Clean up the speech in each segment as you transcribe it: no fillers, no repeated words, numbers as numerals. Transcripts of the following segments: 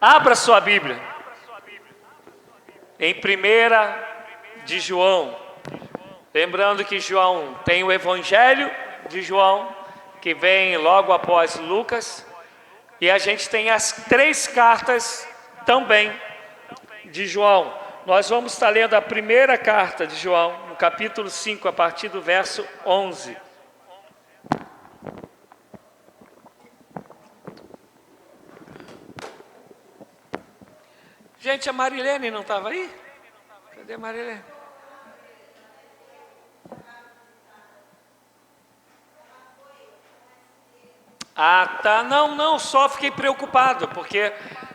Abra sua Bíblia em 1 de João. Lembrando que João tem o Evangelho de João, que vem logo após Lucas. E a gente tem as 3 cartas também de João. Nós vamos estar lendo a primeira carta de João, no capítulo 5, a partir do verso 11. Gente, a Marilene não estava aí? Cadê a Marilene? Ah, tá. Não, só fiquei preocupado, porque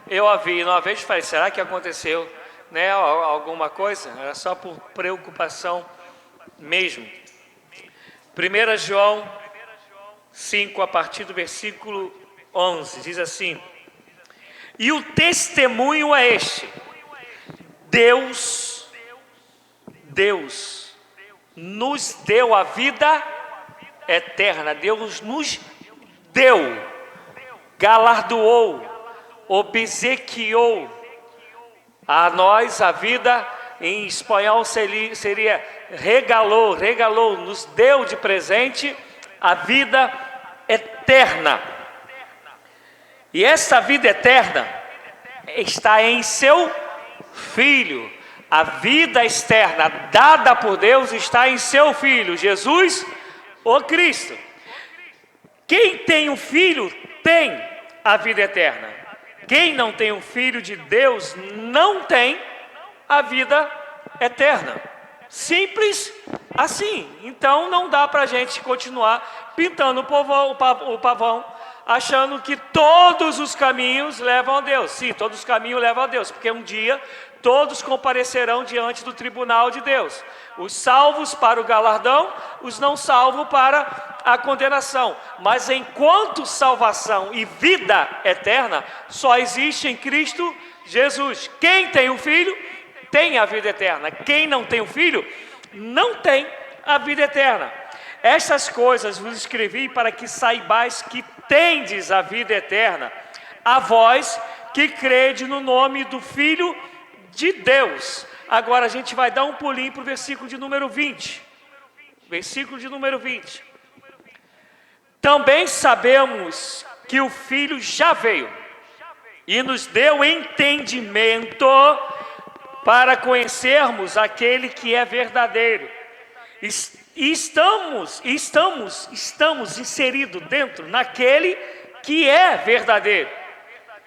eu a vi uma vez e falei, será que aconteceu, né, alguma coisa? Era só por preocupação mesmo. 1 João 5, a partir do versículo 11, diz assim: e o testemunho é este: Deus nos deu a vida eterna. Deus nos deu, galardoou, obsequiou a nós a vida. Em espanhol seria regalou, nos deu de presente a vida eterna. E esta vida eterna está em seu Filho. A vida externa dada por Deus está em seu Filho, Jesus, o Cristo. Quem tem um Filho tem a vida eterna. Quem não tem um Filho de Deus não tem a vida eterna. Simples assim. Então não dá para a gente continuar pintando o pavão, achando que todos os caminhos levam a Deus. Sim, todos os caminhos levam a Deus, porque um dia todos comparecerão diante do tribunal de Deus. Os salvos para o galardão, os não salvos para a condenação. Mas enquanto salvação e vida eterna só existe em Cristo Jesus. Quem tem o Filho tem a vida eterna. Quem não tem o Filho não tem a vida eterna. Estas coisas vos escrevi para que saibais que tendes a vida eterna, a vós que crede no nome do Filho de Deus. Agora a gente vai dar um pulinho para o versículo de número 20. Versículo de número 20. Também sabemos que o Filho já veio e nos deu entendimento para conhecermos aquele que é verdadeiro. Estamos inseridos dentro naquele que é verdadeiro.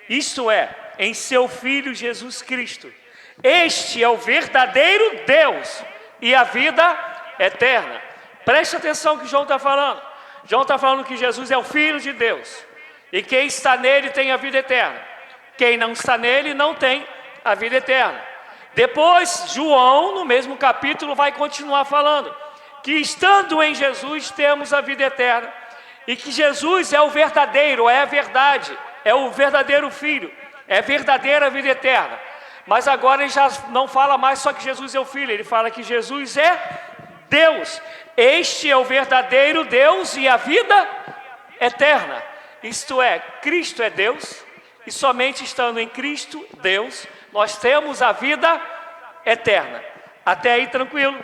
Isto é, em seu Filho Jesus Cristo. Este é o verdadeiro Deus e a vida eterna. Preste atenção no que João está falando. João está falando que Jesus é o Filho de Deus. E quem está nele tem a vida eterna. Quem não está nele não tem a vida eterna. Depois, João, no mesmo capítulo, vai continuar falando que estando em Jesus temos a vida eterna. E que Jesus é o verdadeiro, é a verdade, é o verdadeiro Filho, é a verdadeira vida eterna. Mas agora ele já não fala mais só que Jesus é o Filho, ele fala que Jesus é Deus. Este é o verdadeiro Deus e a vida eterna. Isto é, Cristo é Deus, e somente estando em Cristo, Deus, nós temos a vida eterna. Até aí tranquilo.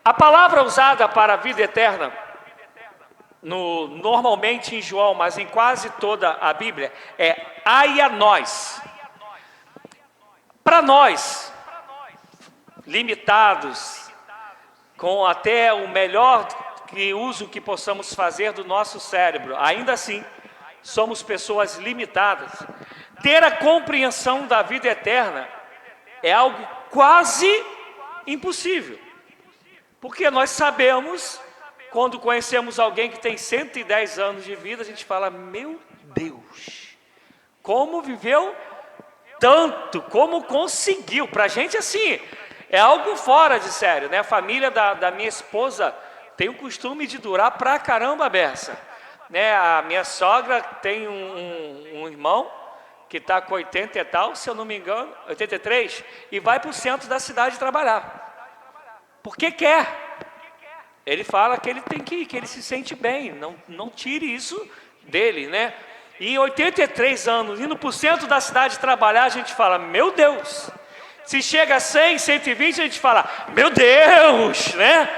A palavra usada para a vida eterna, normalmente em João, mas em quase toda a Bíblia, é aianós. Para nós, limitados, com até o melhor uso que possamos fazer do nosso cérebro, ainda assim, somos pessoas limitadas. Ter a compreensão da vida eterna é algo quase impossível. Porque nós sabemos, quando conhecemos alguém que tem 110 anos de vida, a gente fala, meu Deus, como viveu tanto, como conseguiu. Para a gente assim, é algo fora de sério, né? A família da minha esposa tem o costume de durar pra caramba a beça, né? A minha sogra tem um irmão que está com 80 e tal, se eu não me engano, 83, e vai para o centro da cidade trabalhar. Porque quer. Ele fala que ele tem que ir, que ele se sente bem, não tire isso dele, né? E 83 anos, indo para o centro da cidade trabalhar, a gente fala, meu Deus. Se chega a 100, 120, a gente fala, meu Deus, né?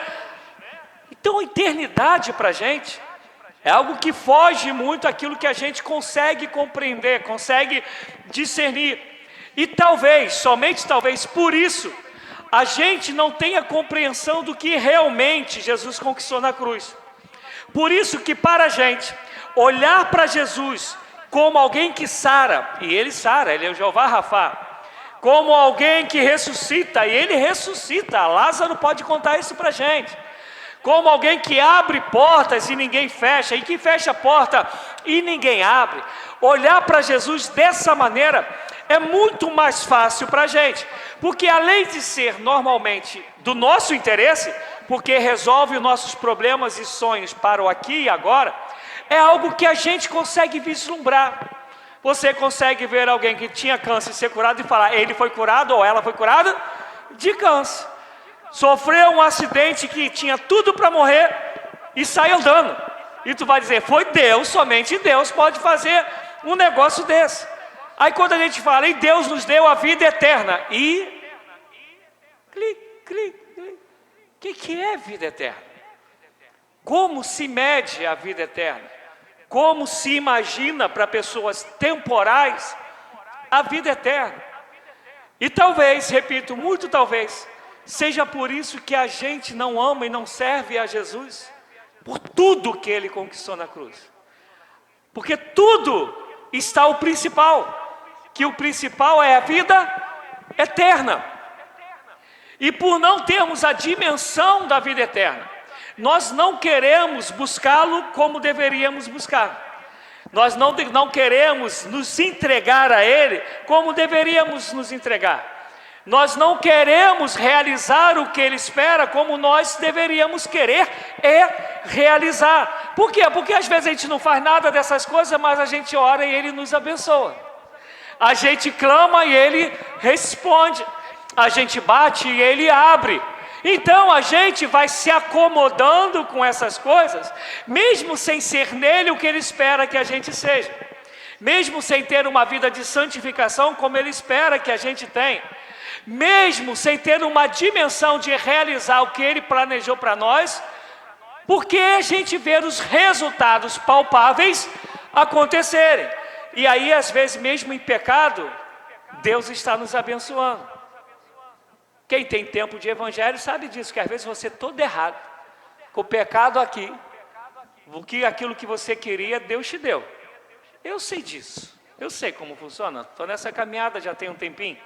Então a eternidade para a gente é algo que foge muito daquilo que a gente consegue compreender, consegue discernir. E talvez, somente talvez por isso, a gente não tenha compreensão do que realmente Jesus conquistou na cruz. Por isso que para a gente, olhar para Jesus como alguém que sara, e ele sara, ele é o Jeová Rafá, como alguém que ressuscita, e ele ressuscita, Lázaro pode contar isso para a gente, como alguém que abre portas e ninguém fecha, e que fecha a porta e ninguém abre. Olhar para Jesus dessa maneira é muito mais fácil para a gente, porque além de ser normalmente do nosso interesse, porque resolve os nossos problemas e sonhos para o aqui e agora, é algo que a gente consegue vislumbrar. Você consegue ver alguém que tinha câncer ser curado e falar, ele foi curado ou ela foi curada de câncer. Sofreu um acidente que tinha tudo para morrer e sai andando. E tu vai dizer, foi Deus, somente Deus pode fazer um negócio desse. Aí quando a gente fala, e Deus nos deu a vida eterna, e... O que é vida eterna? Como se mede a vida eterna? Como se imagina para pessoas temporais a vida eterna? E talvez, repito, muito talvez, seja por isso que a gente não ama e não serve a Jesus, por tudo que Ele conquistou na cruz. Porque tudo está o principal, que o principal é a vida eterna. E por não termos a dimensão da vida eterna, nós não queremos buscá-lo como deveríamos buscar. Nós não queremos nos entregar a Ele como deveríamos nos entregar. Nós não queremos realizar o que Ele espera como nós deveríamos querer realizar. Por quê? Porque às vezes a gente não faz nada dessas coisas, mas a gente ora e Ele nos abençoa. A gente clama e Ele responde. A gente bate e Ele abre. Então a gente vai se acomodando com essas coisas, mesmo sem ser nele o que Ele espera que a gente seja, mesmo sem ter uma vida de santificação como Ele espera que a gente tenha, mesmo sem ter uma dimensão de realizar o que Ele planejou para nós, porque a gente vê os resultados palpáveis acontecerem. E aí às vezes mesmo em pecado, Deus está nos abençoando. Quem tem tempo de evangelho sabe disso, que às vezes você todo errado, com o pecado aqui, aquilo que você queria, Deus te deu. Eu sei disso, eu sei como funciona, estou nessa caminhada já tem um tempinho.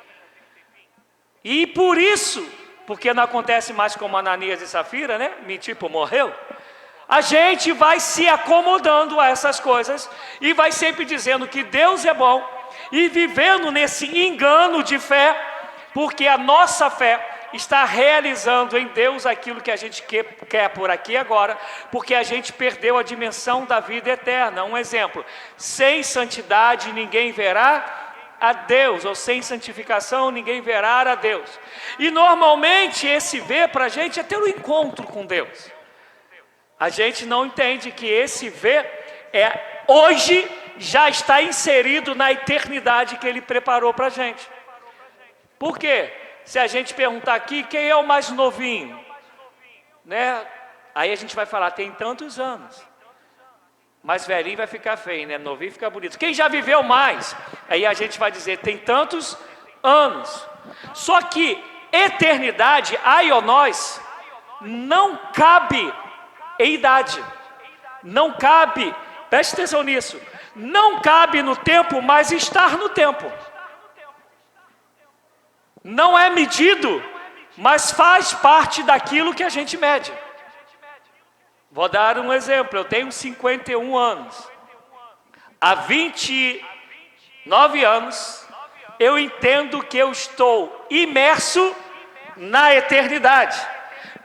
E por isso, porque não acontece mais como Ananias e Safira, né? Tipo, morreu. A gente vai se acomodando a essas coisas e vai sempre dizendo que Deus é bom e vivendo nesse engano de fé, porque a nossa fé está realizando em Deus aquilo que a gente quer por aqui e agora, porque a gente perdeu a dimensão da vida eterna. Um exemplo, sem santidade ninguém verá a Deus, ou sem santificação ninguém verá a Deus. E normalmente esse ver para a gente é ter um encontro com Deus. A gente não entende que esse ver hoje já está inserido na eternidade que Ele preparou para a gente. Por quê? Se a gente perguntar aqui, quem é o mais novinho? Né? Aí a gente vai falar, tem tantos anos. Mais velhinho vai ficar feio, né? Novinho fica bonito. Quem já viveu mais? Aí a gente vai dizer, tem tantos anos. Só que eternidade, nós, não cabe em idade. Não cabe, preste atenção nisso, não cabe no tempo, mas estar no tempo. Não é medido, mas faz parte daquilo que a gente mede. Vou dar um exemplo, eu tenho 51 anos. Há 29 anos, eu entendo que eu estou imerso na eternidade,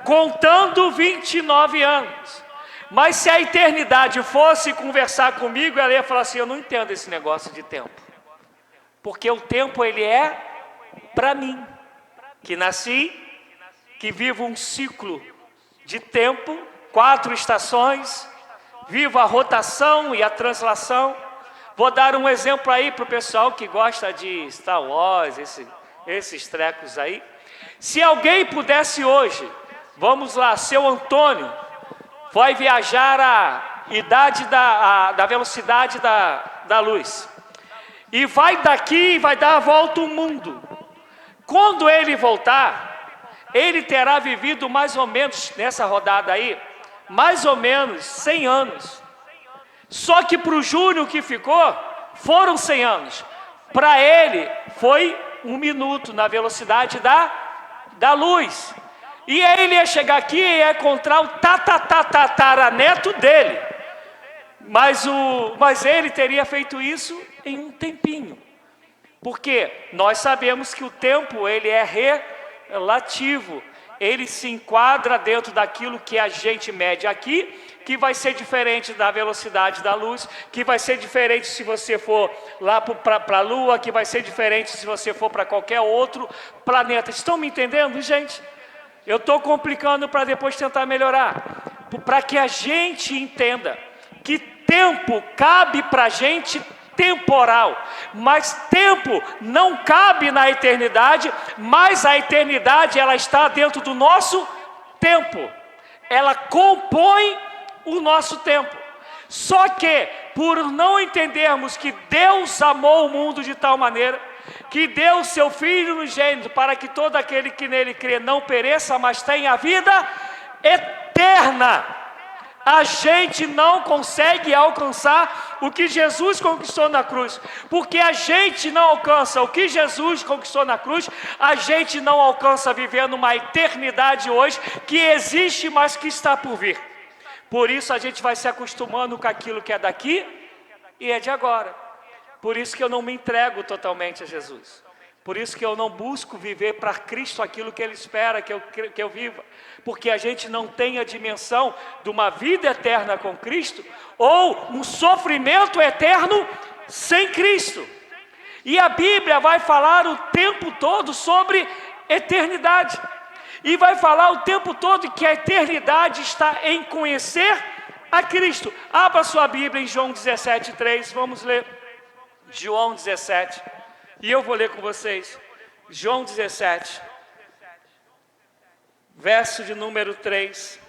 contando 29 anos. Mas se a eternidade fosse conversar comigo, ela ia falar assim, eu não entendo esse negócio de tempo. Porque o tempo, ele é para mim, que nasci, que vivo um ciclo de tempo, 4 estações, vivo a rotação e a translação. Vou dar um exemplo aí para o pessoal que gosta de Star Wars, esses trecos aí. Se alguém pudesse hoje, vamos lá, seu Antônio, vai viajar a idade da velocidade da luz. E vai daqui e vai dar a volta ao mundo. Quando ele voltar, ele terá vivido mais ou menos, nessa rodada aí, mais ou menos 100 anos. Só que para o Júnior que ficou, foram 100 anos. Para ele, foi 1 minuto na velocidade da luz. E aí ele ia chegar aqui e ia encontrar o tataraneto dele. Mas ele teria feito isso em um tempinho. Porque nós sabemos que o tempo, ele é relativo. Ele se enquadra dentro daquilo que a gente mede aqui, que vai ser diferente da velocidade da luz, que vai ser diferente se você for lá para a Lua, que vai ser diferente se você for para qualquer outro planeta. Estão me entendendo, gente? Eu estou complicando para depois tentar melhorar. Para que a gente entenda que tempo cabe para a gente temporal, mas tempo não cabe na eternidade, mas a eternidade ela está dentro do nosso tempo, ela compõe o nosso tempo. Só que por não entendermos que Deus amou o mundo de tal maneira, que deu seu Filho unigênito para que todo aquele que nele crê não pereça, mas tenha a vida eterna, a gente não consegue alcançar o que Jesus conquistou na cruz. Porque a gente não alcança o que Jesus conquistou na cruz, a gente não alcança vivendo uma eternidade hoje que existe, mas que está por vir. Por isso a gente vai se acostumando com aquilo que é daqui e é de agora. Por isso que eu não me entrego totalmente a Jesus. Por isso que eu não busco viver para Cristo aquilo que Ele espera que eu viva. Porque a gente não tem a dimensão de uma vida eterna com Cristo ou um sofrimento eterno sem Cristo. E a Bíblia vai falar o tempo todo sobre eternidade. E vai falar o tempo todo que a eternidade está em conhecer a Cristo. Abra sua Bíblia em João 17:3, vamos ler. João 17, e eu vou ler com vocês. João 17, verso de número 3.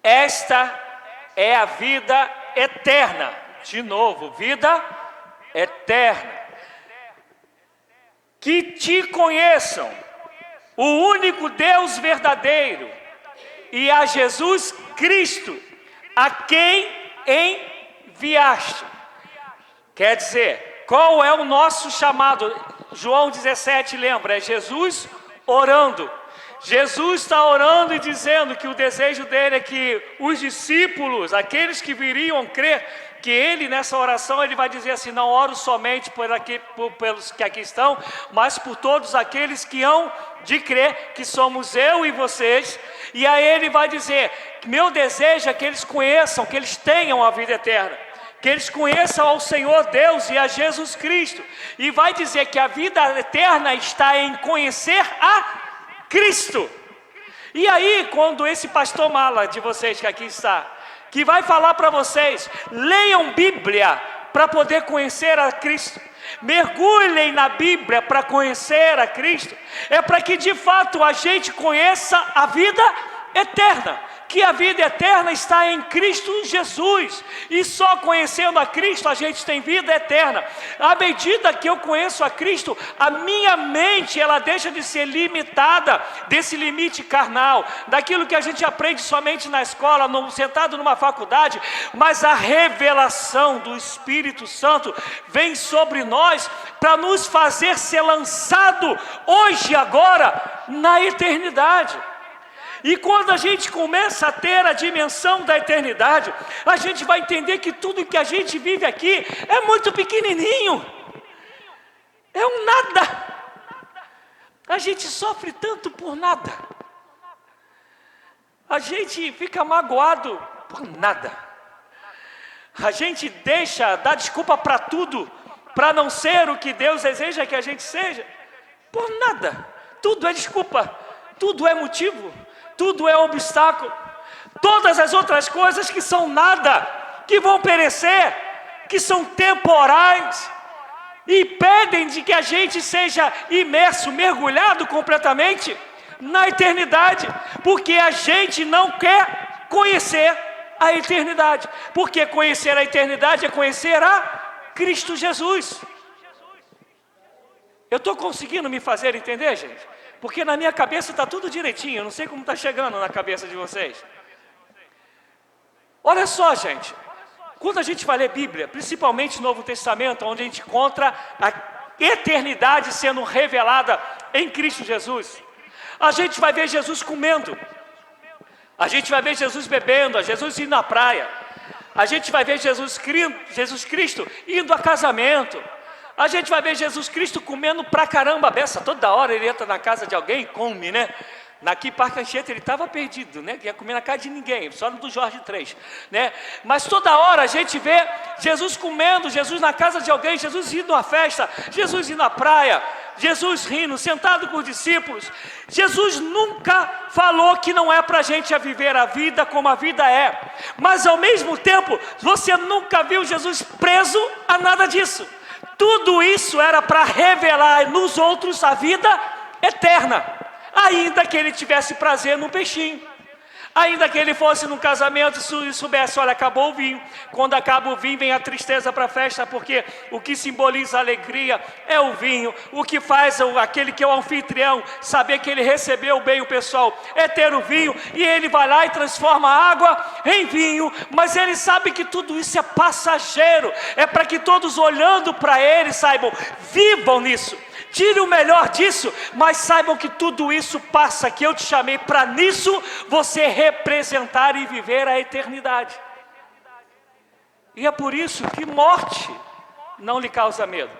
Esta é a vida eterna. De novo, vida eterna. Que te conheçam, o único Deus verdadeiro, e a Jesus Cristo, a quem enviaste. Quer dizer, qual é o nosso chamado? João 17, lembra? É Jesus orando. Jesus está orando e dizendo que o desejo dele é que os discípulos, aqueles que viriam crer, que ele nessa oração ele vai dizer assim: não oro somente pelos que aqui estão, mas por todos aqueles que hão de crer, que somos eu e vocês. E aí ele vai dizer: meu desejo é que eles conheçam, que eles tenham a vida eterna, que eles conheçam ao Senhor Deus e a Jesus Cristo. E vai dizer que a vida eterna está em conhecer a Cristo. E aí, quando esse pastor mala de vocês que aqui está, que vai falar para vocês, leiam Bíblia para poder conhecer a Cristo, mergulhem na Bíblia para conhecer a Cristo, é para que de fato a gente conheça a vida eterna, que a vida eterna está em Cristo Jesus, e só conhecendo a Cristo a gente tem vida eterna. À medida que eu conheço a Cristo, a minha mente ela deixa de ser limitada desse limite carnal, daquilo que a gente aprende somente na escola, sentado numa faculdade, mas a revelação do Espírito Santo vem sobre nós para nos fazer ser lançado hoje, agora, na eternidade. E quando a gente começa a ter a dimensão da eternidade, a gente vai entender que tudo que a gente vive aqui é muito pequenininho, é um nada. A gente sofre tanto por nada, a gente fica magoado por nada, a gente dá desculpa para tudo, para não ser o que Deus deseja que a gente seja, por nada. Tudo é desculpa. tudo é motivo, tudo é obstáculo. Todas as outras coisas que são nada, que vão perecer, que são temporais, impedem de que a gente seja imerso, mergulhado completamente na eternidade, porque a gente não quer conhecer a eternidade, porque conhecer a eternidade é conhecer a Cristo Jesus. Eu estou conseguindo me fazer entender, gente? Porque na minha cabeça está tudo direitinho, eu não sei como está chegando na cabeça de vocês. Olha só, gente, quando a gente vai ler Bíblia, principalmente no Novo Testamento, onde a gente encontra a eternidade sendo revelada em Cristo Jesus, a gente vai ver Jesus comendo, a gente vai ver Jesus bebendo, a Jesus indo na praia, a gente vai ver Jesus Cristo indo a casamento, a gente vai ver Jesus Cristo comendo pra caramba a beça. Toda hora ele entra na casa de alguém e come, né? Naqui Parque Anchieta ele estava perdido, né? Que ia comer na casa de ninguém, só no do Jorge 3, né? Mas toda hora a gente vê Jesus comendo, Jesus na casa de alguém, Jesus indo à festa, Jesus indo à praia, Jesus rindo, sentado com os discípulos. Jesus nunca falou que não é para a gente viver a vida como a vida é, mas ao mesmo tempo, você nunca viu Jesus preso a nada disso. Tudo isso era para revelar nos outros a vida eterna, ainda que ele tivesse prazer no peixinho, ainda que ele fosse num casamento e soubesse, olha, acabou o vinho. Quando acaba o vinho, vem a tristeza para a festa, porque o que simboliza a alegria é o vinho. O que faz aquele que é o anfitrião saber que ele recebeu bem o pessoal é ter o vinho, e ele vai lá e transforma a água em vinho, mas ele sabe que tudo isso é passageiro, é para que todos olhando para ele saibam, vivam nisso, tire o melhor disso, mas saibam que tudo isso passa, que eu te chamei para nisso você representar e viver a eternidade. E é por isso que morte não lhe causa medo.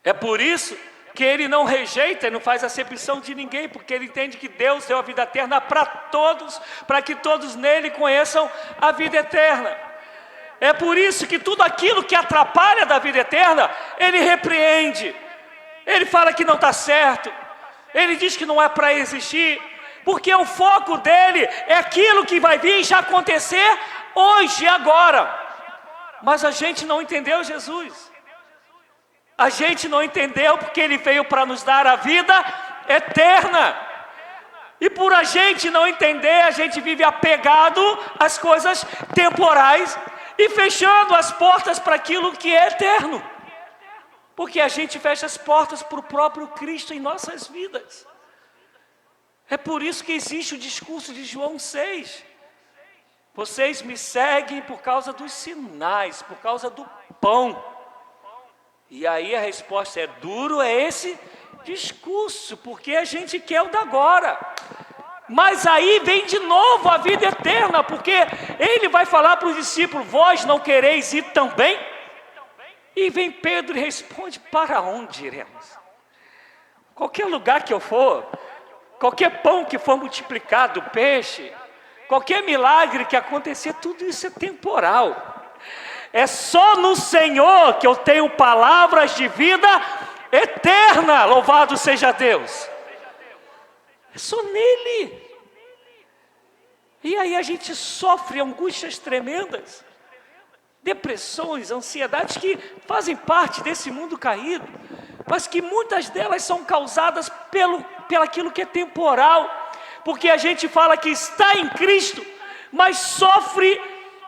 É por isso que ele não rejeita e não faz acepção de ninguém, porque ele entende que Deus deu a vida eterna para todos, para que todos nele conheçam a vida eterna. É por isso que tudo aquilo que atrapalha da vida eterna, ele repreende. Ele fala que não está certo, ele diz que não é para existir, porque o foco dele é aquilo que vai vir e já acontecer hoje e agora. Mas a gente não entendeu Jesus, a gente não entendeu porque ele veio para nos dar a vida eterna, e por a gente não entender, a gente vive apegado às coisas temporais e fechando as portas para aquilo que é eterno. Porque a gente fecha as portas para o próprio Cristo em nossas vidas. É por isso que existe o discurso de João 6. Vocês me seguem por causa dos sinais, por causa do pão. E aí a resposta é: duro é esse discurso, porque a gente quer o da agora. Mas aí vem de novo a vida eterna, porque ele vai falar para os discípulos: vós não quereis ir também? E vem Pedro e responde: para onde iremos? Qualquer lugar que eu for, qualquer pão que for multiplicado, peixe, qualquer milagre que acontecer, tudo isso é temporal. É só no Senhor que eu tenho palavras de vida eterna, louvado seja Deus. É só nele. E aí a gente sofre angústias tremendas, depressões, ansiedades que fazem parte desse mundo caído, mas que muitas delas são causadas pelaquilo que é temporal, porque a gente fala que está em Cristo, mas sofre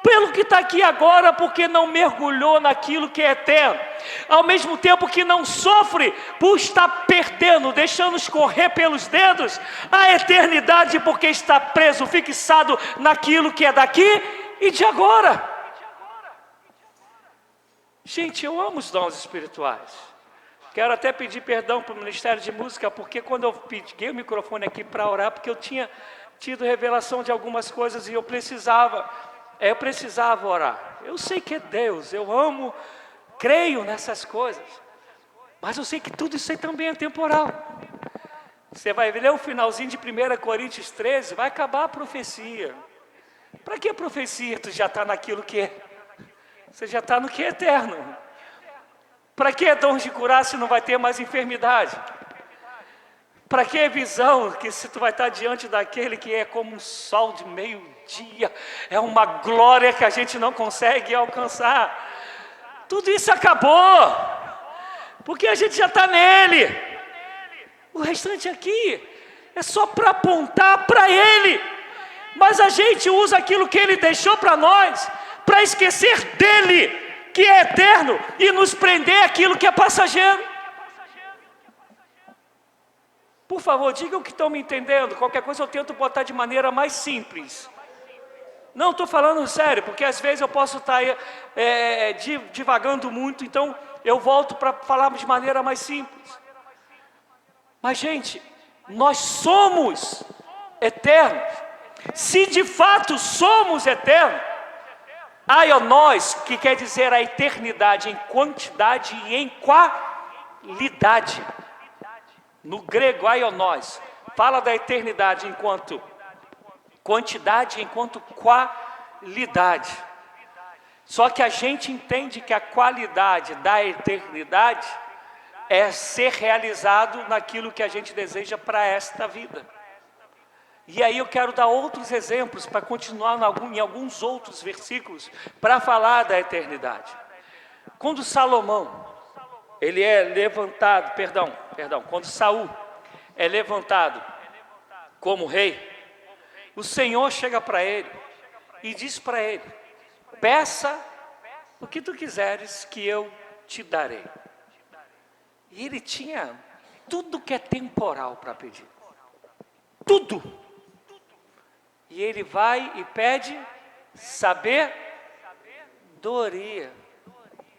pelo que está aqui agora, porque não mergulhou naquilo que é eterno, ao mesmo tempo que não sofre por estar perdendo, deixando escorrer pelos dedos a eternidade, porque está preso, fixado naquilo que é daqui e de agora. Gente, eu amo os dons espirituais. Quero até pedir perdão para o Ministério de Música, porque quando eu peguei o microfone aqui para orar, porque eu tinha tido revelação de algumas coisas e eu precisava orar. Eu sei que é Deus, eu amo, creio nessas coisas, mas eu sei que tudo isso aí também é temporal. Você vai ler o finalzinho de 1 Coríntios 13, vai acabar a profecia. Para que a profecia? Tu já está naquilo que é. Você já está no que é eterno. Para que dons de curar se não vai ter mais enfermidade? Para que visão? Que se tu vai estar diante daquele que é como um sol de meio-dia, é uma glória que a gente não consegue alcançar. Tudo isso acabou, porque a gente já está nele. O restante aqui é só para apontar para ele. Mas a gente usa aquilo que ele deixou para nós, para esquecer dele, que é eterno, e nos prender aquilo que é passageiro. Por favor, digam que estão me entendendo. Qualquer coisa eu tento botar de maneira mais simples. Não, estou falando sério, porque às vezes eu posso estar divagando muito, então eu volto para falar de maneira mais simples. Mas gente, nós somos eternos. Se de fato somos eternos, aionios, que quer dizer a eternidade em quantidade e em qualidade. No grego, aionios, fala da eternidade enquanto quantidade, enquanto qualidade. Só que a gente entende que a qualidade da eternidade é ser realizado naquilo que a gente deseja para esta vida. E aí eu quero dar outros exemplos para continuar em alguns outros versículos para falar da eternidade. Quando Salomão, ele é levantado, quando Saul é levantado como rei, o Senhor chega para ele e diz para ele: peça o que tu quiseres que eu te darei. E ele tinha tudo que é temporal para pedir. Tudo. E ele vai e pede sabedoria.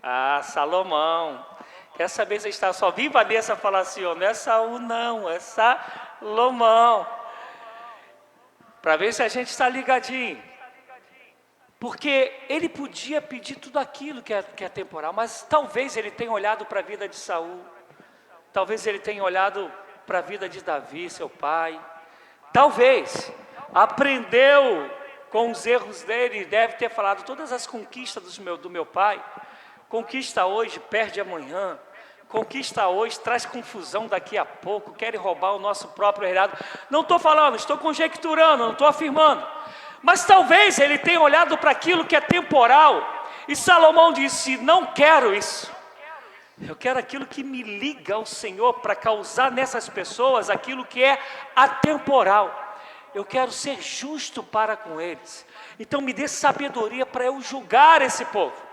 Ah, Salomão. Quer saber se está só? Vi Vanessa falar assim, ó, não é Saul não, é Salomão. Para ver se a gente está ligadinho. Porque ele podia pedir tudo aquilo que é temporal, mas talvez ele tenha olhado para a vida de Saul. Talvez ele tenha olhado para a vida de Davi, seu pai. Talvez aprendeu com os erros dele e deve ter falado: todas as conquistas do meu pai, conquista hoje, perde amanhã. Conquista hoje, traz confusão daqui a pouco, querem roubar o nosso próprio reinado. Não estou falando, estou conjecturando, não estou afirmando. Mas talvez ele tenha olhado para aquilo que é temporal. E Salomão disse: não quero isso. Eu quero aquilo que me liga ao Senhor, para causar nessas pessoas aquilo que é atemporal. Eu quero ser justo para com eles. Então me dê sabedoria para eu julgar esse povo.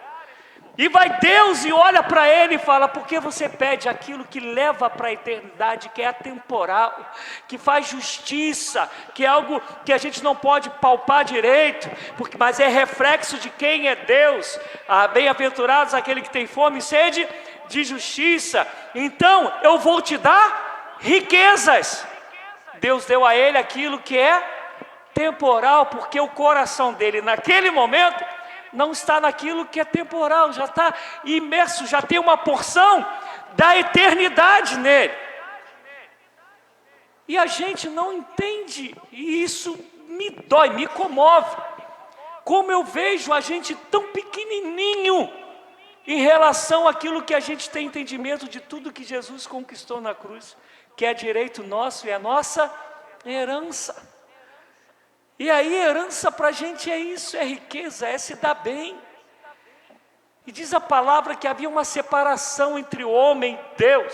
E vai Deus e olha para ele e fala: por que você pede aquilo que leva para a eternidade, que é atemporal, que faz justiça, que é algo que a gente não pode palpar direito, mas é reflexo de quem é Deus. Bem-aventurados aquele que tem fome e sede de justiça. Então eu vou te dar riquezas. Deus deu a ele aquilo que é temporal, porque o coração dele naquele momento não está naquilo que é temporal, já está imerso, já tem uma porção da eternidade nele. E a gente não entende, e isso me dói, me comove. Como eu vejo a gente tão pequenininho em relação àquilo que a gente tem entendimento de tudo que Jesus conquistou na cruz, que é direito nosso e a nossa herança. E aí herança para a gente é isso, é riqueza, é se dar bem. E diz a palavra que havia uma separação entre o homem e Deus.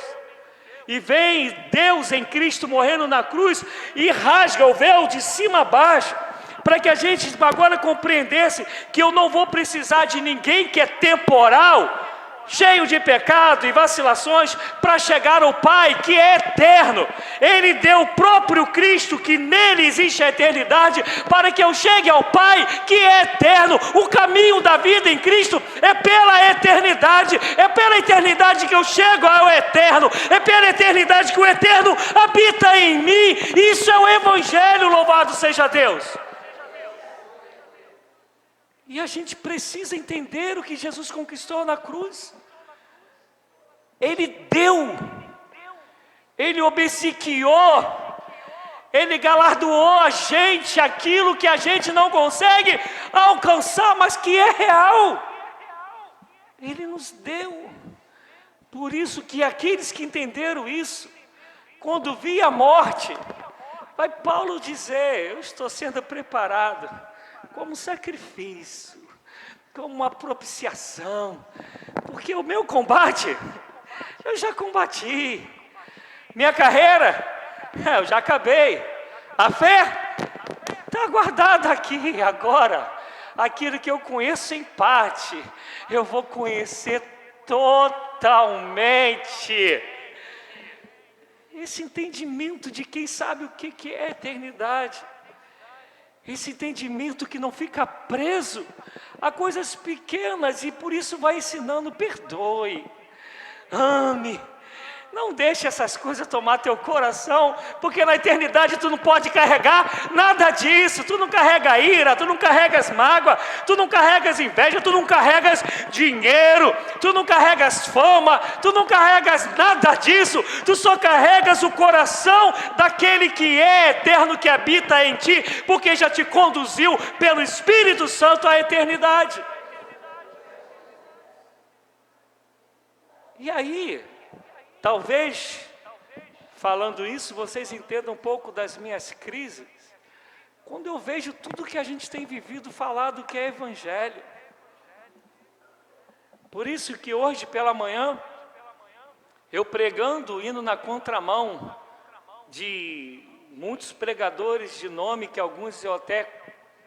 E vem Deus em Cristo morrendo na cruz e rasga o véu de cima a baixo, para que a gente agora compreendesse que eu não vou precisar de ninguém que é temporal, cheio de pecado e vacilações, para chegar ao Pai que é eterno. Ele deu o próprio Cristo, que nele existe a eternidade, para que eu chegue ao Pai que é eterno. O caminho da vida em Cristo é pela eternidade, é pela eternidade que eu chego ao eterno, é pela eternidade que o eterno habita em mim. Isso é o Evangelho, louvado seja Deus. E a gente precisa entender o que Jesus conquistou na cruz. Ele deu, Ele obsequiou, Ele galardoou a gente aquilo que a gente não consegue alcançar, mas que é real. Ele nos deu. Por isso que aqueles que entenderam isso, quando vi a morte, vai Paulo dizer, eu estou sendo preparado como sacrifício, como uma propiciação, porque o meu combate, eu já combati, minha carreira, eu já acabei, a fé está guardada aqui agora, aquilo que eu conheço em parte, eu vou conhecer totalmente. Esse entendimento de quem sabe o que é eternidade, esse entendimento que não fica preso a coisas pequenas e por isso vai ensinando, perdoe, ame, não deixe essas coisas tomar teu coração, porque na eternidade tu não pode carregar nada disso, tu não carrega ira, tu não carregas mágoa, tu não carregas inveja, tu não carregas dinheiro, tu não carregas fama, tu não carregas nada disso, tu só carregas o coração daquele que é eterno, que habita em ti, porque já te conduziu pelo Espírito Santo à eternidade. E aí, talvez, falando isso, vocês entendam um pouco das minhas crises, quando eu vejo tudo que a gente tem vivido falado que é Evangelho. Por isso que hoje pela manhã, eu pregando, indo na contramão de muitos pregadores de nome, que alguns eu até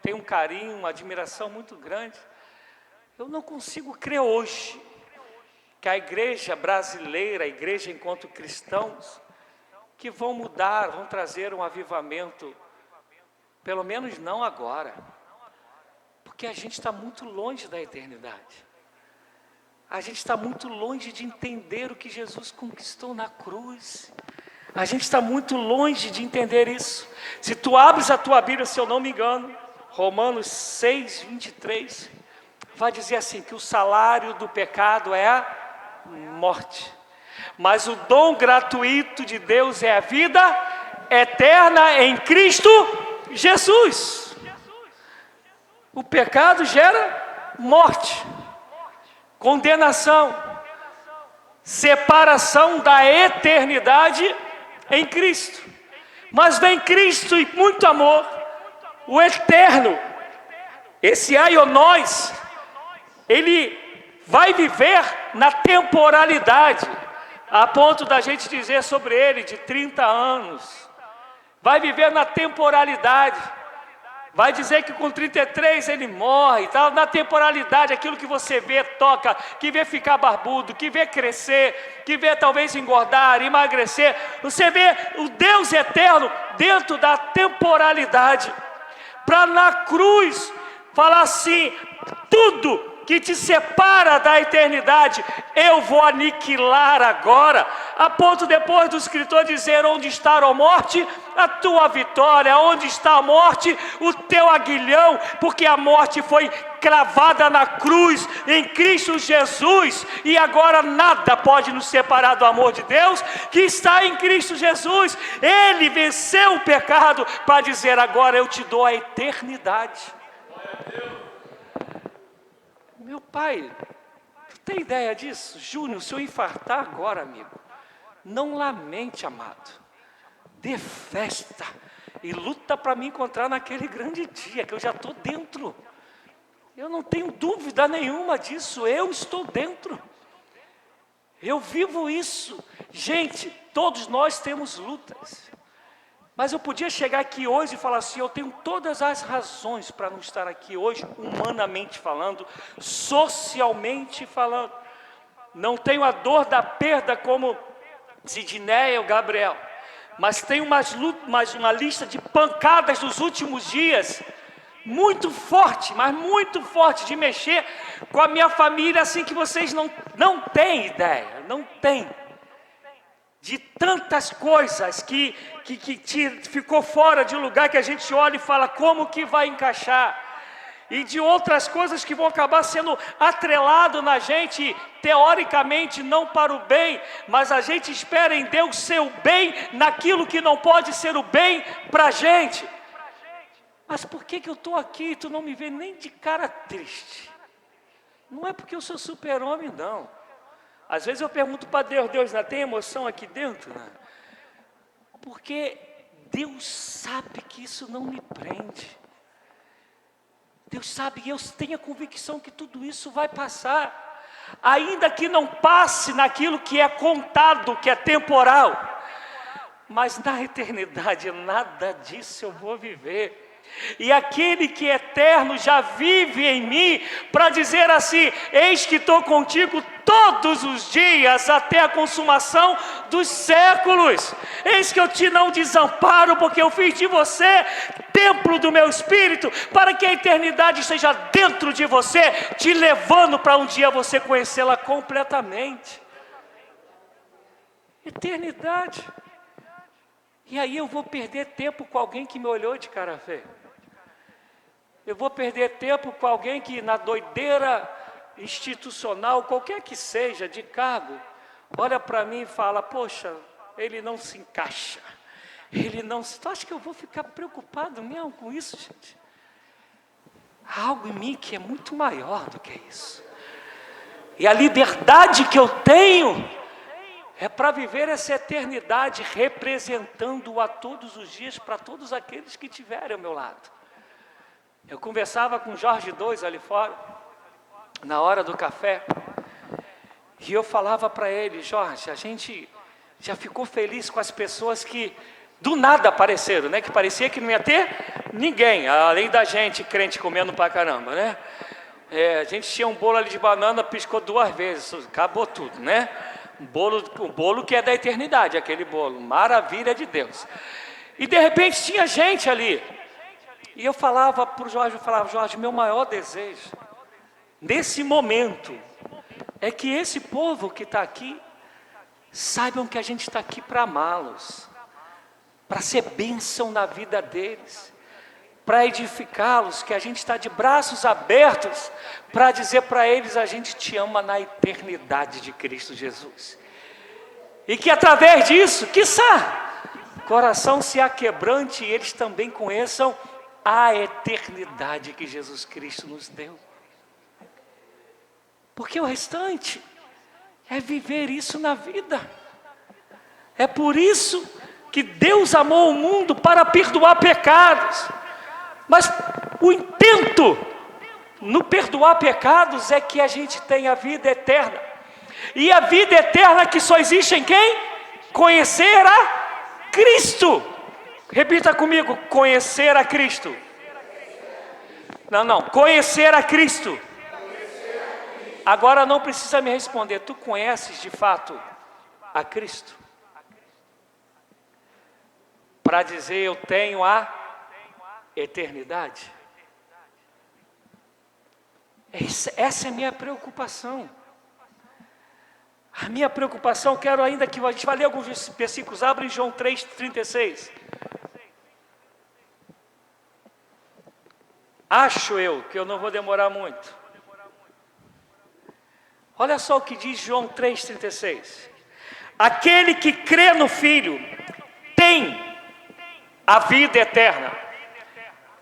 tenho um carinho, uma admiração muito grande, eu não consigo crer hoje que a igreja brasileira, a igreja enquanto cristãos, que vão mudar, vão trazer um avivamento, pelo menos não agora, porque a gente está muito longe da eternidade, a gente está muito longe de entender o que Jesus conquistou na cruz, a gente está muito longe de entender isso. Se tu abres a tua Bíblia, se eu não me engano, Romanos 6, 23, vai dizer assim, que o salário do pecado é a morte, mas o dom gratuito de Deus é a vida eterna em Cristo Jesus. O pecado gera morte, condenação, separação da eternidade em Cristo, mas vem Cristo e muito amor, o eterno, esse aionós, ele vai viver na temporalidade, a ponto da gente dizer sobre ele, de 30 anos, vai viver na temporalidade, vai dizer que com 33 ele morre, tá? Na temporalidade, aquilo que você vê, toca, que vê ficar barbudo, que vê crescer, que vê talvez engordar, emagrecer, você vê o Deus eterno dentro da temporalidade, para na cruz falar assim, tudo que te separa da eternidade, eu vou aniquilar agora, a ponto depois do escritor dizer, onde está a morte, a tua vitória, onde está a morte, o teu aguilhão, porque a morte foi cravada na cruz, em Cristo Jesus, e agora nada pode nos separar do amor de Deus, que está em Cristo Jesus, Ele venceu o pecado, para dizer, agora eu te dou a eternidade. Meu pai, tu tem ideia disso? Júnior, se eu infartar agora, amigo, não lamente, amado, dê festa e luta para me encontrar naquele grande dia, que eu já estou dentro, eu não tenho dúvida nenhuma disso, eu estou dentro, eu vivo isso. Gente, todos nós temos lutas, mas eu podia chegar aqui hoje e falar assim, eu tenho todas as razões para não estar aqui hoje, humanamente falando, socialmente falando. Não tenho a dor da perda como Sidneia ou Gabriel, mas tenho uma lista de pancadas dos últimos dias, muito forte, mas muito forte, de mexer com a minha família, assim que vocês não têm ideia, não têm. De tantas coisas que ficou fora de lugar, que a gente olha e fala, como que vai encaixar? E de outras coisas que vão acabar sendo atrelado na gente, teoricamente não para o bem, mas a gente espera em Deus ser o bem naquilo que não pode ser o bem para a gente. Mas por que eu estou aqui e tu não me vê nem de cara triste? Não é porque eu sou super-homem, não. Às vezes eu pergunto para Deus, Deus, não tem emoção aqui dentro? Né? Porque Deus sabe que isso não me prende. Deus sabe, e eu tenho a convicção que tudo isso vai passar. Ainda que não passe naquilo que é contado, que é temporal. Mas na eternidade, nada disso eu vou viver. E aquele que é eterno já vive em mim, para dizer assim: eis que estou contigo todos os dias, até a consumação dos séculos. Eis que eu te não desamparo, porque eu fiz de você templo do meu Espírito, para que a eternidade esteja dentro de você, te levando para um dia você conhecê-la completamente. Eternidade. E aí eu vou perder tempo com alguém que me olhou de cara feia. Eu vou perder tempo com alguém que na doideira institucional, qualquer que seja, de cargo, olha para mim e fala: poxa, ele não se encaixa. Ele não se... Tu acha que eu vou ficar preocupado mesmo com isso, gente? Há algo em mim que é muito maior do que isso. E a liberdade que eu tenho é para viver essa eternidade, representando-o a todos os dias, para todos aqueles que estiverem ao meu lado. Eu conversava com Jorge II ali fora, na hora do café, e eu falava para ele: Jorge, a gente já ficou feliz com as pessoas que do nada apareceram, né? Que parecia que não ia ter ninguém, além da gente, crente comendo pra caramba, né? A gente tinha um bolo ali de banana, piscou 2 vezes, acabou tudo, né? O bolo que é da eternidade, aquele bolo, maravilha de Deus. E de repente tinha gente ali. E eu falava para o Jorge, Jorge, meu maior desejo, nesse momento, é que esse povo que está aqui, saibam que a gente está aqui para amá-los, para ser bênção na vida deles, para edificá-los, que a gente está de braços abertos, para dizer para eles: a gente te ama na eternidade de Cristo Jesus. E que através disso, quiçá, o coração se aquebrante e eles também conheçam a eternidade que Jesus Cristo nos deu. Porque o restante é viver isso na vida. É por isso que Deus amou o mundo, para perdoar pecados. Mas o intento no perdoar pecados é que a gente tenha a vida eterna. E a vida eterna que só existe em quem? Conhecer a Cristo. Repita comigo: conhecer a Cristo. Não, conhecer a Cristo. Agora não precisa me responder: tu conheces de fato a Cristo? Para dizer eu tenho a eternidade. Essa é a minha preocupação. A minha preocupação, quero ainda que a gente vai ler alguns versículos. Abre em João 3,36. Acho eu que eu não vou demorar muito. Olha só o que diz João 3,36. Aquele que crê no Filho tem a vida eterna.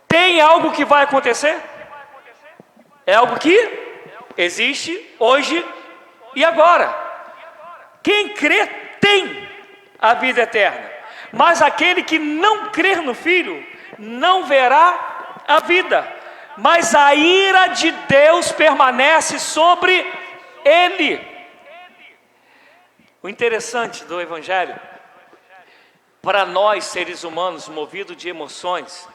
Tem algo que vai acontecer? É algo que existe hoje e agora. Quem crê tem a vida eterna. Mas aquele que não crer no Filho não verá a vida, mas a ira de Deus permanece sobre ele. O interessante do Evangelho, para nós seres humanos movidos de emoções,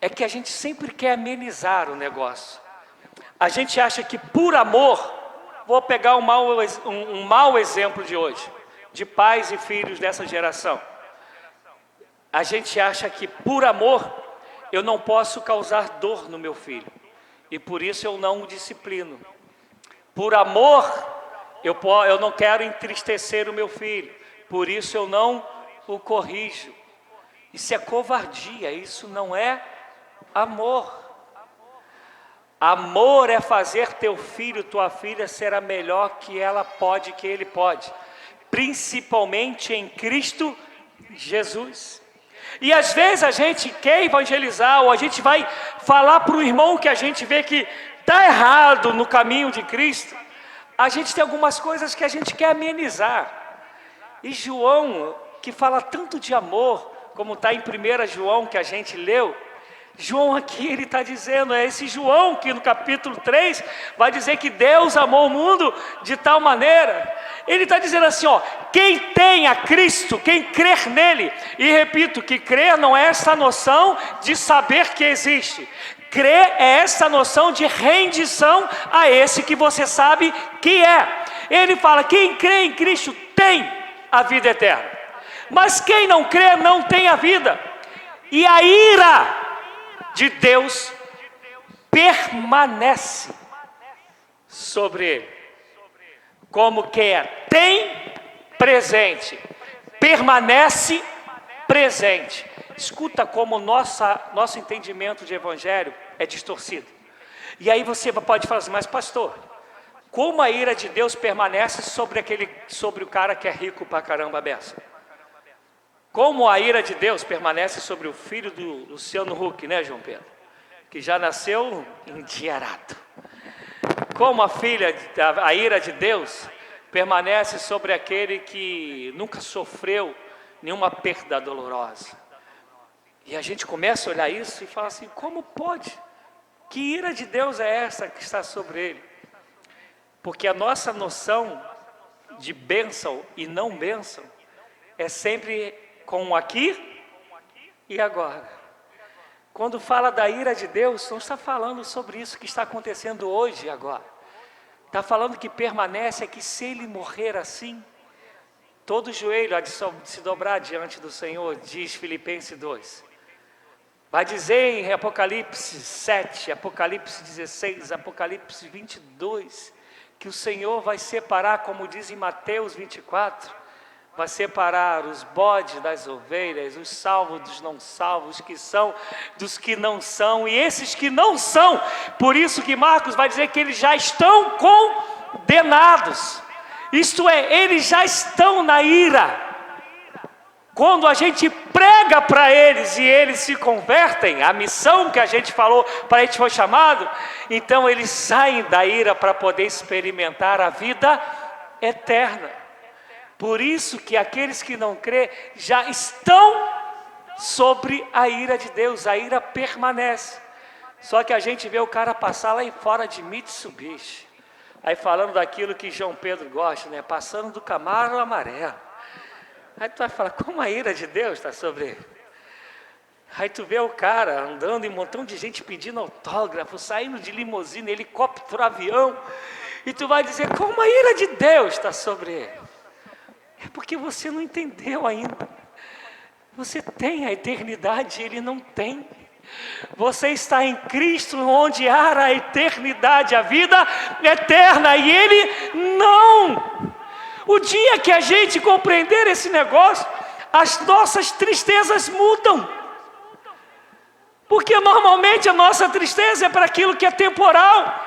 é que a gente sempre quer amenizar o negócio. A gente acha que por amor, vou pegar um mau exemplo de hoje, de pais e filhos dessa geração. A gente acha que por amor, eu não posso causar dor no meu filho, e por isso eu não o disciplino. Por amor, eu não quero entristecer o meu filho, por isso eu não o corrijo. Isso é covardia, isso não é amor. Amor é fazer teu filho, tua filha ser a melhor que ela pode, que ele pode, principalmente em Cristo Jesus. E às vezes a gente quer evangelizar, ou a gente vai falar para o irmão que a gente vê que está errado no caminho de Cristo. A gente tem algumas coisas que a gente quer amenizar. E João, que fala tanto de amor, como está em 1 João que a gente leu. João aqui, ele está dizendo, é esse João que no capítulo 3 vai dizer que Deus amou o mundo de tal maneira. Ele está dizendo assim, ó, quem tem a Cristo, quem crer nele, e repito, que crer não é essa noção de saber que existe. Crer é essa noção de rendição a esse que você sabe que é. Ele fala, quem crê em Cristo tem a vida eterna. Mas quem não crê não tem a vida. E a ira de Deus permanece sobre ele. Como que é? Tem presente, permanece presente. Escuta como nosso entendimento de evangelho é distorcido. E aí você pode falar assim, mas pastor, como a ira de Deus permanece sobre o cara que é rico pra caramba beça? Como a ira de Deus permanece sobre o filho do Luciano Huck, né, João Pedro? Que já nasceu endinheirado. Como a ira de Deus permanece sobre aquele que nunca sofreu nenhuma perda dolorosa. E a gente começa a olhar isso e fala assim, como pode? Que ira de Deus é essa que está sobre ele? Porque a nossa noção de bênção e não bênção é sempre com o aqui e agora. Quando fala da ira de Deus, não está falando sobre isso que está acontecendo hoje e agora. Está falando que permanece é que se ele morrer assim, todo joelho há de se dobrar diante do Senhor, diz Filipenses 2. Vai dizer em Apocalipse 7, Apocalipse 16, Apocalipse 22, que o Senhor vai separar, como diz em Mateus 24, vai separar os bodes das ovelhas, os salvos dos não salvos, os que são dos que não são, e esses que não são, por isso que Marcos vai dizer que eles já estão condenados, isto é, eles já estão na ira. Quando a gente prega para eles e eles se convertem, a missão que a gente falou, para a gente foi chamado, então eles saem da ira para poder experimentar a vida eterna. Por isso que aqueles que não crê já estão sobre a ira de Deus, a ira permanece. Só que a gente vê o cara passar lá fora de Mitsubishi, aí falando daquilo que João Pedro gosta, né? Passando do Camaro amarelo. Aí tu vai falar, como a ira de Deus está sobre ele? Aí tu vê o cara andando e um montão de gente pedindo autógrafo, saindo de limusine, helicóptero, avião, e tu vai dizer, como a ira de Deus está sobre ele? É porque você não entendeu ainda. Você tem a eternidade, ele não tem. Você está em Cristo, onde há a eternidade, a vida eterna, e ele não. O dia que a gente compreender esse negócio, as nossas tristezas mudam. Porque normalmente a nossa tristeza é para aquilo que é temporal.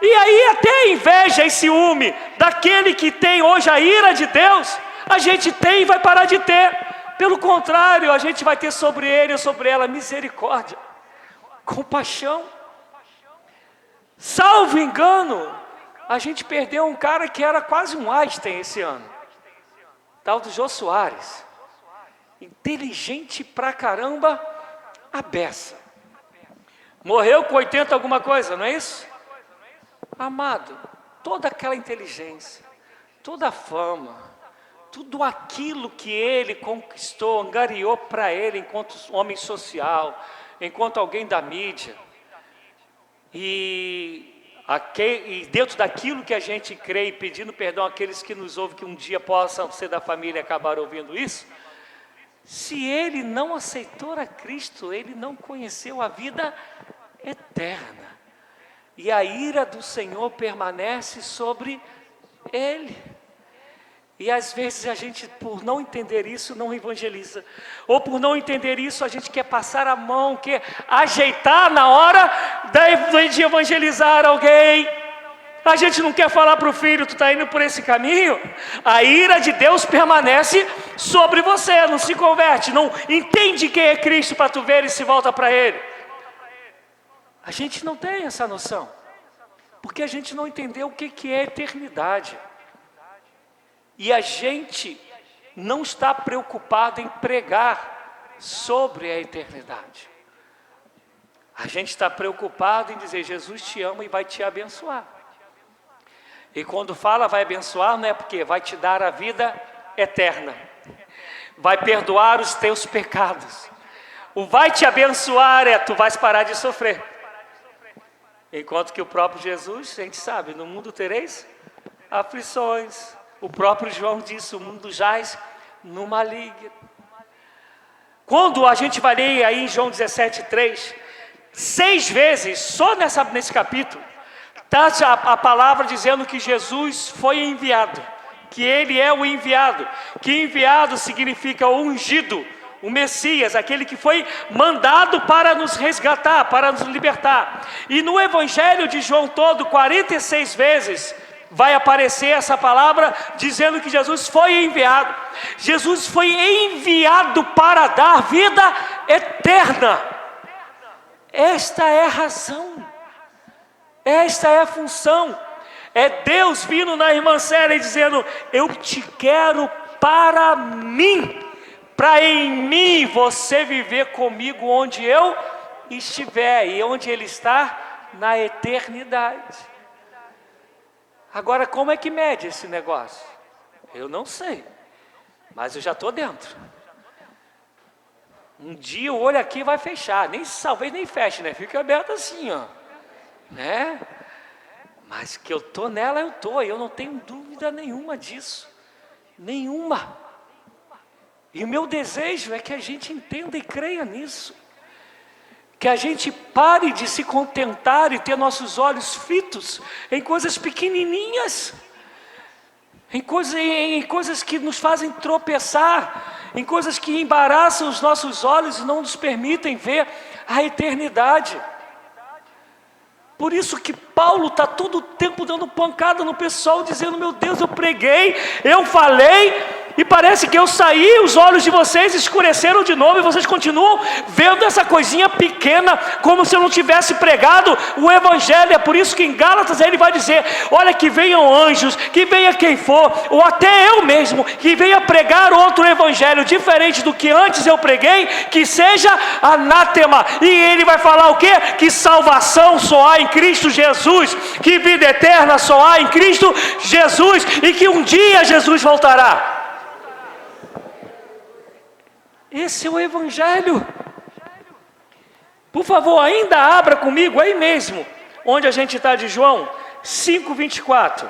E aí até inveja e ciúme daquele que tem hoje a ira de Deus, a gente tem e vai parar de ter. Pelo contrário, a gente vai ter sobre ele ou sobre ela misericórdia, compaixão. Salvo engano, a gente perdeu um cara que era quase um Einstein esse ano, tal do Jô Soares, inteligente pra caramba, a beça. Morreu com 80 alguma coisa, não é isso? Amado, toda aquela inteligência, toda a fama, tudo aquilo que ele conquistou, angariou para ele enquanto homem social, enquanto alguém da mídia, e dentro daquilo que a gente crê, e pedindo perdão àqueles que nos ouvem, que um dia possam ser da família e acabar ouvindo isso, se ele não aceitou a Cristo, ele não conheceu a vida eterna, e a ira do Senhor permanece sobre ele. E às vezes a gente, por não entender isso, não evangeliza. Ou por não entender isso, a gente quer passar a mão, quer ajeitar na hora de evangelizar alguém. A gente não quer falar para o filho, tu está indo por esse caminho. A ira de Deus permanece sobre você, não se converte, não entende quem é Cristo para tu ver e se volta para Ele. A gente não tem essa noção, porque a gente não entendeu o que é eternidade. E a gente não está preocupado em pregar sobre a eternidade. A gente está preocupado em dizer: Jesus te ama e vai te abençoar. E quando fala vai abençoar, não é porque vai te dar a vida eterna, vai perdoar os teus pecados. O vai te abençoar é: tu vais parar de sofrer. Enquanto que o próprio Jesus, a gente sabe, no mundo tereis aflições. O próprio João disse: o mundo jaz no maligno. Quando a gente vai ler aí em João 17:3, 6 vezes, só nesse capítulo, está a palavra dizendo que Jesus foi enviado, que Ele é o enviado, que enviado significa o ungido, o Messias, aquele que foi mandado para nos resgatar, para nos libertar. E no Evangelho de João todo, 46 vezes, vai aparecer essa palavra dizendo que Jesus foi enviado. Jesus foi enviado para dar vida eterna. Esta é a razão, esta é a função. É Deus vindo na irmã Célia e dizendo: eu te quero para mim, para em mim você viver comigo onde eu estiver. E onde Ele está? Na eternidade. Agora, como é que mede esse negócio? Eu não sei, mas eu já estou dentro. Um dia o olho aqui vai fechar, talvez nem feche, né? Fica aberto assim, ó, né? Mas que eu estou nela, eu estou, eu não tenho dúvida nenhuma disso, nenhuma. E o meu desejo é que a gente entenda e creia nisso, que a gente pare de se contentar e ter nossos olhos fitos em coisas pequenininhas, em coisas que nos fazem tropeçar, em coisas que embaraçam os nossos olhos e não nos permitem ver a eternidade. Por isso que Paulo está todo o tempo dando pancada no pessoal, dizendo: meu Deus, eu preguei, eu falei, e parece que eu saí, os olhos de vocês escureceram de novo, e vocês continuam vendo essa coisinha pequena, como se eu não tivesse pregado o Evangelho. É por isso que em Gálatas ele vai dizer: olha, que venham anjos, que venha quem for, ou até eu mesmo, que venha pregar outro Evangelho diferente do que antes eu preguei, que seja anátema. E ele vai falar o quê? Que salvação só há em Cristo Jesus, que vida eterna só há em Cristo Jesus, e que um dia Jesus voltará. Esse é o Evangelho. Por favor, ainda abra comigo aí mesmo, onde a gente está, de João 5:24.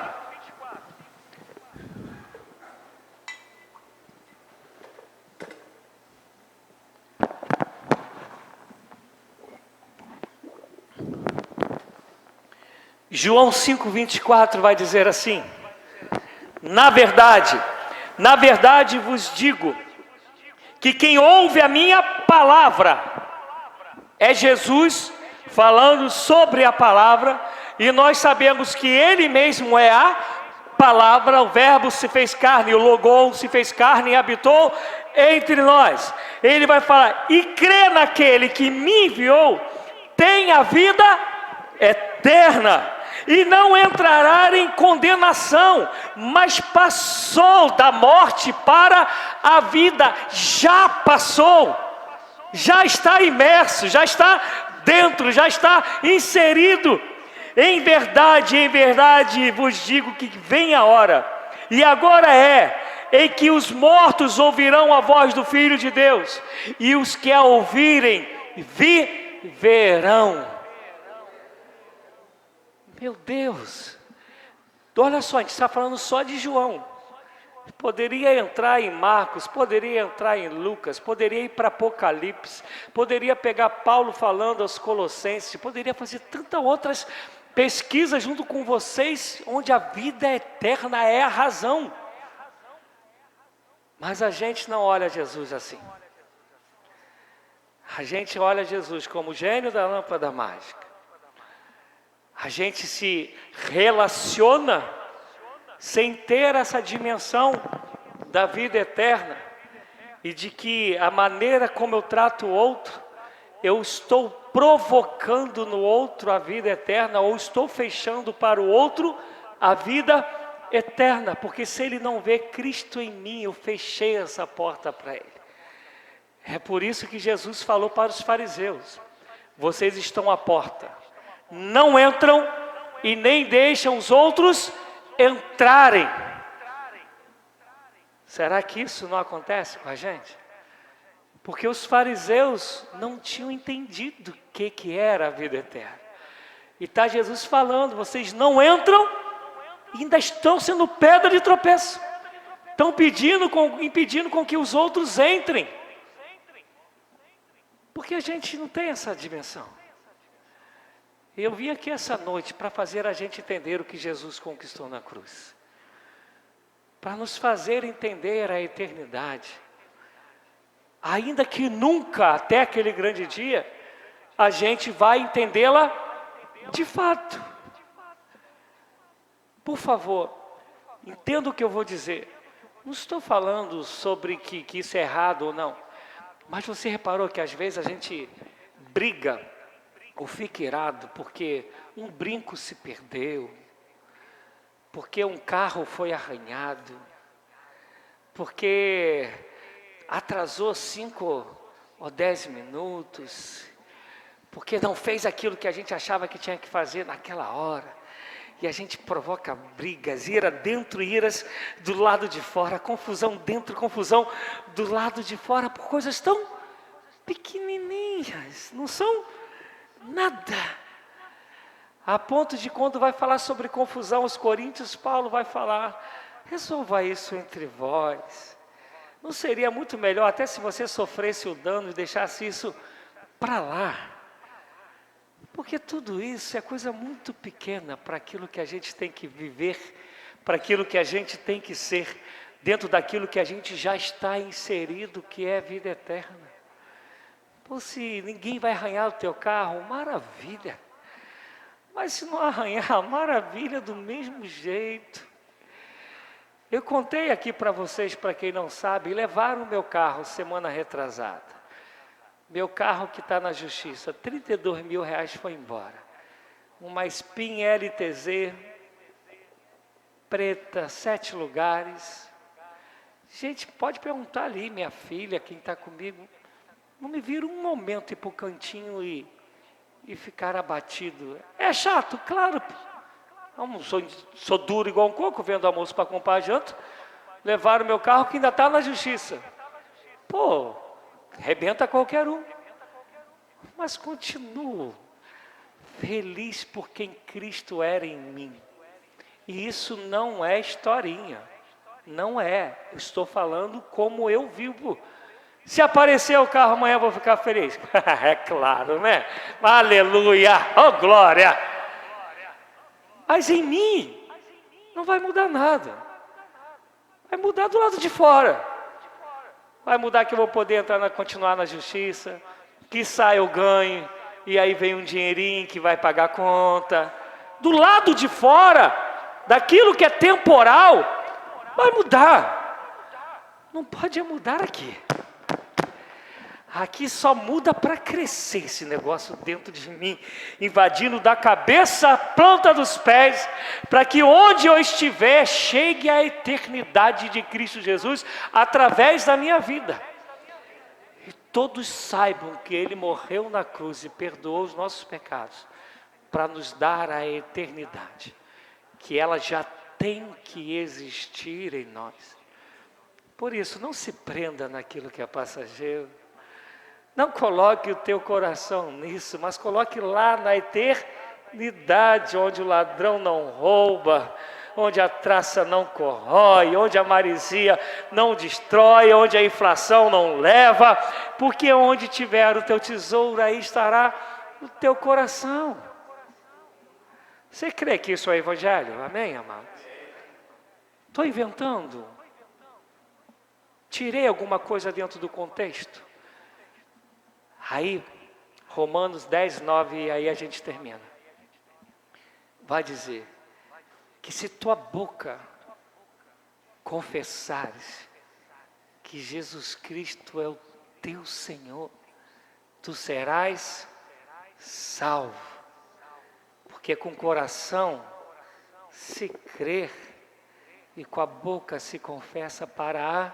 João 5:24 vai dizer assim: na verdade vos digo, que quem ouve a minha palavra, é Jesus falando sobre a palavra, e nós sabemos que Ele mesmo é a palavra, o verbo se fez carne, o Logos se fez carne e habitou entre nós. Ele vai falar: e crê naquele que me enviou, tem a vida eterna, e não entrará em condenação, mas passou da morte para a vida. Já passou, já está imerso, já está dentro, já está inserido. Em verdade vos digo que vem a hora, e agora é, em que os mortos ouvirão a voz do Filho de Deus, e os que a ouvirem viverão. Meu Deus, olha só, a gente está falando só de João. Poderia entrar em Marcos, poderia entrar em Lucas, poderia ir para Apocalipse, poderia pegar Paulo falando aos Colossenses, poderia fazer tantas outras pesquisas junto com vocês, onde a vida eterna é a razão. Mas a gente não olha Jesus assim. A gente olha Jesus como o gênio da lâmpada mágica. A gente se relaciona sem ter essa dimensão da vida eterna, e de que a maneira como eu trato o outro, eu estou provocando no outro a vida eterna, ou estou fechando para o outro a vida eterna, porque se ele não vê Cristo em mim, eu fechei essa porta para ele. É por isso que Jesus falou para os fariseus: vocês estão à porta, não entram e nem deixam os outros entrarem. Será que isso não acontece com a gente? Porque os fariseus não tinham entendido o que era a vida eterna. E está Jesus falando: vocês não entram e ainda estão sendo pedra de tropeço. Estão impedindo com que os outros entrem. Porque a gente não tem essa dimensão. Eu vim aqui essa noite para fazer a gente entender o que Jesus conquistou na cruz. Para nos fazer entender a eternidade. Ainda que nunca, até aquele grande dia, a gente vai entendê-la de fato. Por favor, entenda o que eu vou dizer. Não estou falando sobre que isso é errado ou não. Mas você reparou que às vezes a gente briga ou fica irado porque um brinco se perdeu, porque um carro foi arranhado, porque atrasou 5 ou 10 minutos, porque não fez aquilo que a gente achava que tinha que fazer naquela hora. E a gente provoca brigas, ira dentro, iras do lado de fora, confusão dentro, confusão do lado de fora, por coisas tão pequenininhas, não são nada. A ponto de quando vai falar sobre confusão aos Coríntios, Paulo vai falar: resolva isso entre vós. Não seria muito melhor, até se você sofresse o dano e deixasse isso para lá? Porque tudo isso é coisa muito pequena para aquilo que a gente tem que viver, para aquilo que a gente tem que ser, dentro daquilo que a gente já está inserido, que é a vida eterna. Pô, se ninguém vai arranhar o teu carro, maravilha. Mas se não arranhar, maravilha do mesmo jeito. Eu contei aqui para vocês, para quem não sabe, levaram o meu carro semana retrasada. Meu carro que está na justiça, R$32 mil foi embora. Uma Spin LTZ, preta, 7 lugares. Gente, pode perguntar ali, minha filha, quem está comigo. Não me vira um momento ir para o cantinho e ficar abatido. É chato, claro. Não sou duro igual um coco, vendo almoço para comprar janta. Levaram meu carro que ainda está na justiça. Pô, arrebenta qualquer um. Mas continuo feliz por quem Cristo era em mim. E isso não é historinha. Não é. Eu estou falando como eu vivo. Se aparecer o carro amanhã, eu vou ficar feliz. É claro, né? Aleluia! Oh, glória! Mas em mim não vai mudar nada. Vai mudar do lado de fora. Vai mudar que eu vou poder continuar na justiça, que sai eu ganho, e aí vem um dinheirinho que vai pagar a conta. Do lado de fora, daquilo que é temporal, vai mudar. Não pode mudar aqui. Aqui só muda para crescer esse negócio dentro de mim, invadindo da cabeça à planta dos pés, para que onde eu estiver, chegue a eternidade de Cristo Jesus, através da minha vida. E todos saibam que Ele morreu na cruz e perdoou os nossos pecados, para nos dar a eternidade, que ela já tem que existir em nós. Por isso, não se prenda naquilo que é passageiro. Não coloque o teu coração nisso, mas coloque lá na eternidade, onde o ladrão não rouba, onde a traça não corrói, onde a maresia não destrói, onde a inflação não leva, porque onde tiver o teu tesouro, aí estará o teu coração. Você crê que isso é evangelho? Amém, amados? Estou inventando? Tirei alguma coisa dentro do contexto? Aí, Romanos 10, 9, e aí a gente termina. Vai dizer que se tua boca confessares que Jesus Cristo é o teu Senhor, tu serás salvo. Porque com o coração se crer e com a boca se confessa para a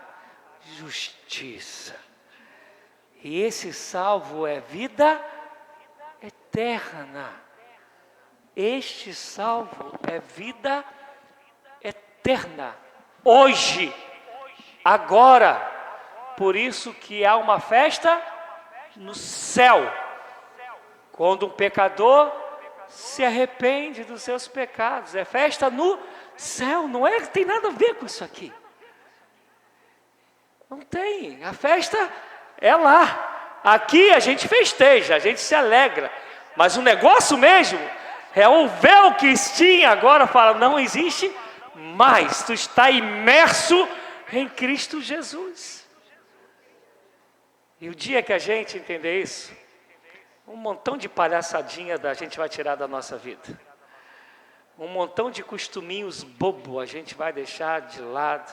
justiça. E esse salvo é vida eterna. Este salvo é vida eterna. Hoje, agora. Por isso que há uma festa no céu. Quando um pecador se arrepende dos seus pecados. É festa no céu. Não tem nada a ver com isso aqui. Não tem. A festa é lá. Aqui a gente festeja, a gente se alegra. Mas o negócio mesmo é o véu que tinha agora fala, não existe mais. Tu está imerso em Cristo Jesus. E o dia que a gente entender isso, um montão de palhaçadinha a gente vai tirar da nossa vida. Um montão de costuminhos bobo a gente vai deixar de lado.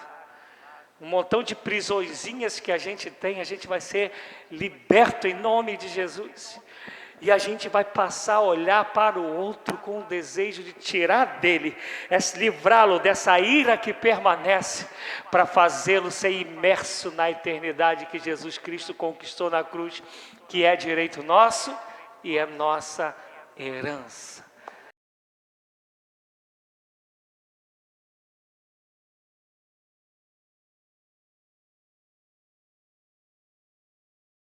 Um montão de prisõezinhas que a gente tem, a gente vai ser liberto em nome de Jesus. E a gente vai passar a olhar para o outro com o desejo de tirar dele, livrá-lo dessa ira que permanece, para fazê-lo ser imerso na eternidade que Jesus Cristo conquistou na cruz, que é direito nosso e é nossa herança.